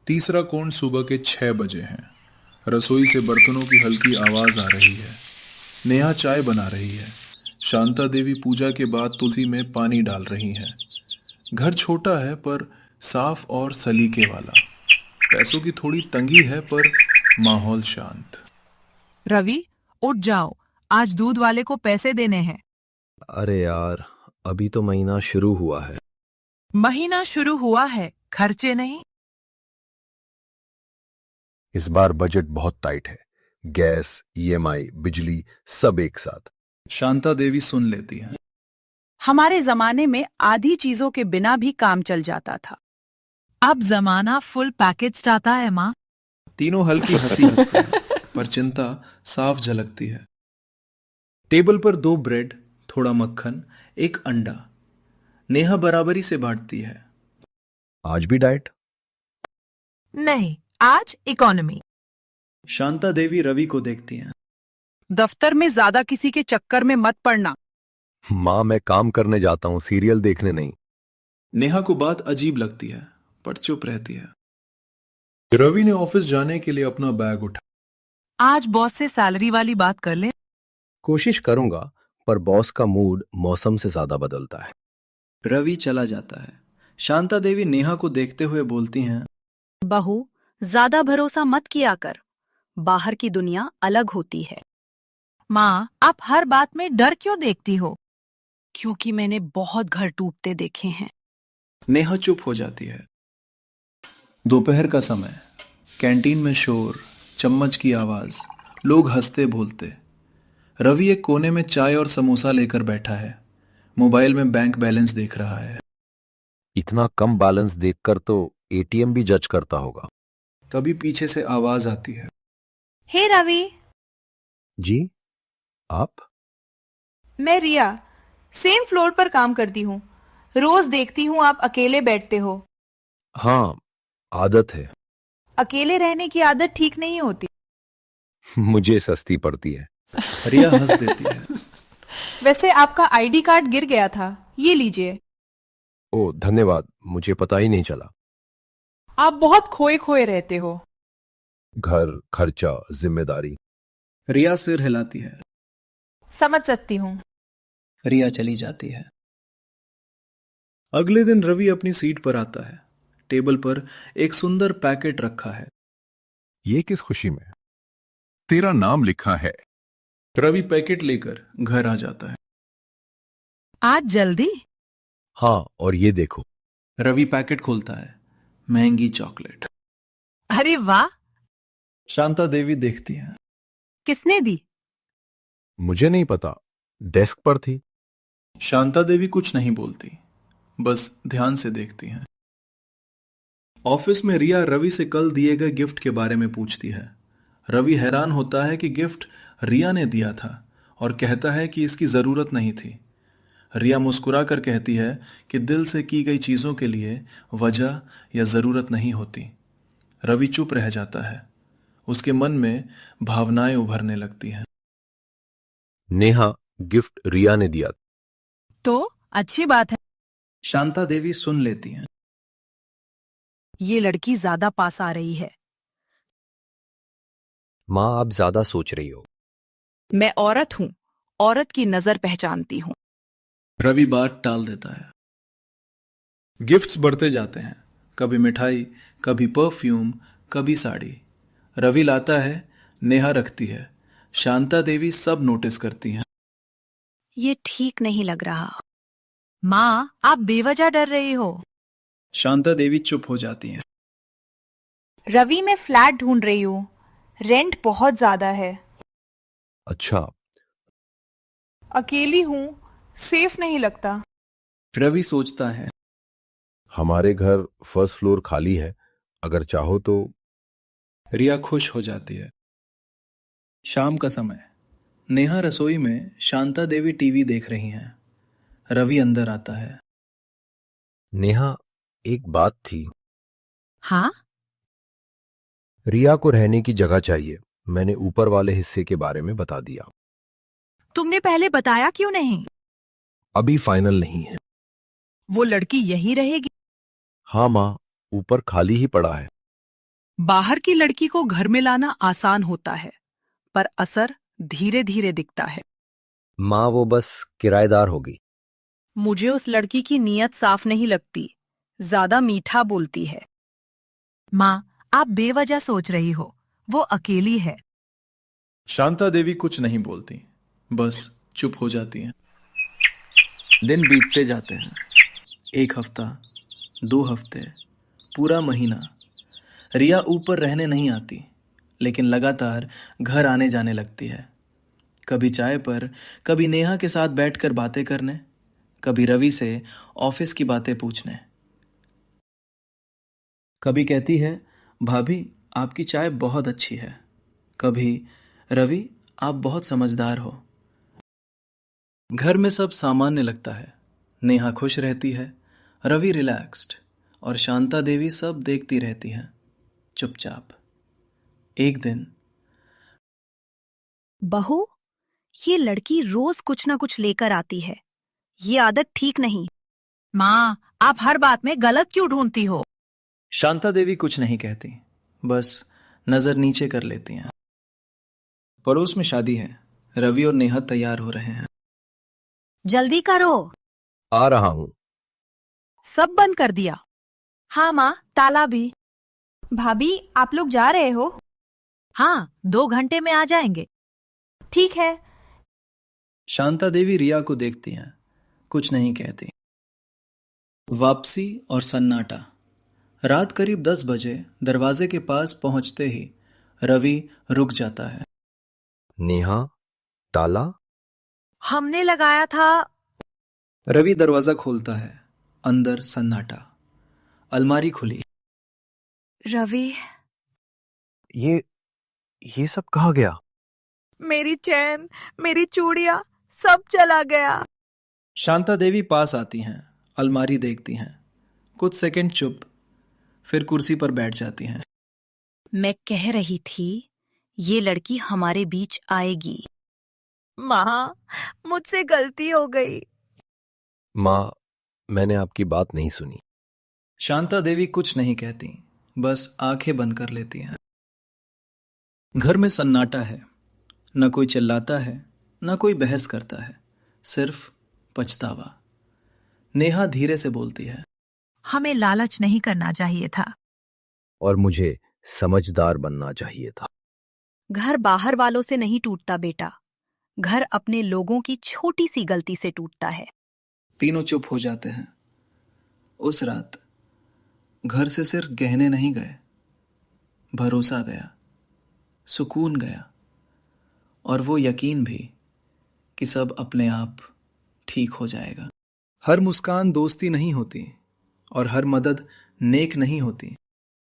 तीसरा कोण सुबह के 6 बजे है। रसोई से बर्तनों की हल्की आवाज आ रही है। नेहा चाय बना रही है। शांता देवी पूजा के बाद तुलसी में पानी डाल रही हैं। घर छोटा है पर साफ और सलीके वाला। पैसों की थोड़ी तंगी है पर माहौल शांत। रवि, उठ जाओ। आज दूध वाले को पैसे देने हैं। अरे यार, अभी तो महीना शुरू हुआ है। महीना शुरू हुआ है, खर्चे नहीं। इस बार बजट बहुत टाइट है। गैस, ईएमआई, बिजली सब एक साथ। शांता देवी सुन लेती हैं। हमारे जमाने में आधी चीजों के बिना भी काम चल जाता था। अब जमाना फुल पैकेज चाहता है माँ। तीनों हल्की हंसी हंसते हैं पर चिंता साफ झलकती है। टेबल पर 2 ब्रेड, थोड़ा मक्खन, एक अंडा। नेहा बराबरी से बांटती है। आज भी डाइट? नहीं, आज इकोनॉमी। शांता देवी रवि को देखती हैं। दफ्तर में ज्यादा किसी के चक्कर में मत पड़ना। माँ, मैं काम करने जाता हूँ, सीरियल देखने नहीं। नेहा को बात अजीब लगती है पर चुप रहती है। रवि ने ऑफिस जाने के लिए अपना बैग उठाया। आज बॉस से सैलरी वाली बात कर ले। कोशिश करूंगा, पर बॉस का मूड मौसम से ज्यादा बदलता है। रवि चला जाता है। शांता देवी नेहा को देखते हुए बोलती हैं, बहू, ज्यादा भरोसा मत किया कर। बाहर की दुनिया अलग होती है। माँ, आप हर बात में डर क्यों देखती हो? क्योंकि मैंने बहुत घर टूटते देखे हैं। नेहा चुप हो जाती है। दोपहर का समय। कैंटीन में शोर, चम्मच की आवाज, लोग हंसते बोलते। रवि एक कोने में चाय और समोसा लेकर बैठा है। मोबाइल में बैंक बैलेंस देख रहा है। इतना कम बैलेंस देखकर तो एटीएम भी जज करता होगा। तभी पीछे से आवाज आती है। हे रवि। जी, आप? मैं रिया, सेम फ्लोर पर काम करती हूँ। रोज देखती हूँ आप अकेले बैठते हो। हाँ, आदत है। अकेले रहने की आदत ठीक नहीं होती। मुझे सस्ती पड़ती है। रिया हंस देती है। वैसे आपका आईडी कार्ड गिर गया था, ये लीजिए। ओ, धन्यवाद, मुझे पता ही नहीं चला। आप बहुत खोए खोए रहते हो। घर, खर्चा, जिम्मेदारी। रिया सिर हिलाती है। समझ सकती हूँ। रिया चली जाती है। अगले दिन रवि अपनी सीट पर आता है। टेबल पर एक सुंदर पैकेट रखा है। ये किस खुशी में? तेरा नाम लिखा है। रवि पैकेट लेकर घर आ जाता है। आज जल्दी? हाँ, और ये देखो। रवि पैकेट खोलता है। महंगी चॉकलेट। अरे वाह! शांता देवी देखती हैं। किसने दी? मुझे नहीं पता, डेस्क पर थी। शांता देवी कुछ नहीं बोलती, बस ध्यान से देखती हैं। ऑफिस में रिया रवि से कल दिए गए गिफ्ट के बारे में पूछती है। रवि हैरान होता है कि गिफ्ट रिया ने दिया था और कहता है कि इसकी जरूरत नहीं थी। रिया मुस्कुरा कर कहती है कि दिल से की गई चीजों के लिए वजह या जरूरत नहीं होती। रवि चुप रह जाता है। उसके मन में भावनाएं उभरने लगती हैं। नेहा, गिफ्ट रिया ने दिया। तो अच्छी बात है। शांता देवी सुन लेती हैं। ये लड़की ज्यादा पास आ रही है। माँ, आप ज्यादा सोच रही हो। मैं औरत हूँ, औरत की नजर पहचानती हूँ। रवि बात टाल देता है। गिफ्ट्स बढ़ते जाते हैं। कभी मिठाई, कभी परफ्यूम, कभी साड़ी। रवि लाता है, नेहा रखती है। शांता देवी सब नोटिस करती हैं। ये ठीक नहीं लग रहा। माँ, आप बेवजह डर रही हो। शांता देवी चुप हो जाती हैं। रवि, मैं फ्लैट ढूंढ रही हूँ। रेंट बहुत ज्यादा है। अच्छा। अकेली हूँ, सेफ नहीं लगता। रवि सोचता है। हमारे घर फर्स्ट फ्लोर खाली है, अगर चाहो तो। रिया खुश हो जाती है। शाम का समय। नेहा रसोई में, शांता देवी टीवी देख रही हैं। रवि अंदर आता है। नेहा, एक बात थी। हाँ? रिया को रहने की जगह चाहिए। मैंने ऊपर वाले हिस्से के बारे में बता दिया। तुमने पहले बताया क्यों नहीं? अभी फाइनल नहीं है। वो लड़की यहीं रहेगी? हाँ माँ, ऊपर खाली ही पड़ा है। बाहर की लड़की को घर में लाना आसान होता है, पर असर धीरे धीरे दिखता है। माँ वो बस किराएदार होगी। मुझे उस लड़की की नीयत साफ नहीं लगती, ज्यादा मीठा बोलती है। माँ, आप बेवजह सोच रही हो, वो अकेली है। शांता देवी कुछ नहीं बोलती, बस चुप हो जाती हैं। दिन बीतते जाते हैं। 1 हफ्ता, 2 हफ्ते, पूरा महीना। रिया ऊपर रहने नहीं आती, लेकिन लगातार घर आने जाने लगती है। कभी चाय पर, कभी नेहा के साथ बैठकर बातें करने, कभी रवि से ऑफिस की बातें पूछने। कभी कहती है, भाभी आपकी चाय बहुत अच्छी है। कभी, रवि आप बहुत समझदार हो। घर में सब सामान्य लगता है। नेहा खुश रहती है, रवि रिलैक्स्ड, और शांता देवी सब देखती रहती हैं, चुपचाप। एक दिन, बहू, ये लड़की रोज कुछ ना कुछ लेकर आती है। ये आदत ठीक नहीं। माँ, आप हर बात में गलत क्यों ढूंढती हो? शांता देवी कुछ नहीं कहती, बस नजर नीचे कर लेती हैं। पड़ोस में शादी है। रवि और नेहा तैयार हो रहे हैं। जल्दी करो। आ रहा हूँ। सब बंद कर दिया? हाँ माँ, ताला भी। भाभी, आप लोग जा रहे हो? हाँ, 2 घंटे में आ जाएंगे। ठीक है। शांता देवी रिया को देखती हैं, कुछ नहीं कहती। वापसी और सन्नाटा। रात करीब 10 बजे दरवाजे के पास पहुंचते ही रवि रुक जाता है। नेहा, ताला? हमने लगाया था। रवि दरवाजा खोलता है। अंदर सन्नाटा। अलमारी खुली। रवि, ये सब कहाँ गया? मेरी चैन, मेरी चूड़ियां, सब चला गया। शांता देवी पास आती हैं, अलमारी देखती हैं, कुछ सेकंड चुप, फिर कुर्सी पर बैठ जाती हैं। मैं कह रही थी, ये लड़की हमारे बीच आएगी। माँ, मुझसे गलती हो गई। माँ, मैंने आपकी बात नहीं सुनी। शांता देवी कुछ नहीं कहती, बस आंखें बंद कर लेती हैं। घर में सन्नाटा है। न कोई चिल्लाता है, न कोई बहस करता है, सिर्फ पछतावा। नेहा धीरे से बोलती है, हमें लालच नहीं करना चाहिए था। और मुझे समझदार बनना चाहिए था। घर बाहर वालों से नहीं टूटता बेटा, घर अपने लोगों की छोटी सी गलती से टूटता है। तीनों चुप हो जाते हैं। उस रात घर से सिर्फ गहने नहीं गए, भरोसा गया, सुकून गया, और वो यकीन भी कि सब अपने आप ठीक हो जाएगा। हर मुस्कान दोस्ती नहीं होती, और हर मदद नेक नहीं होती।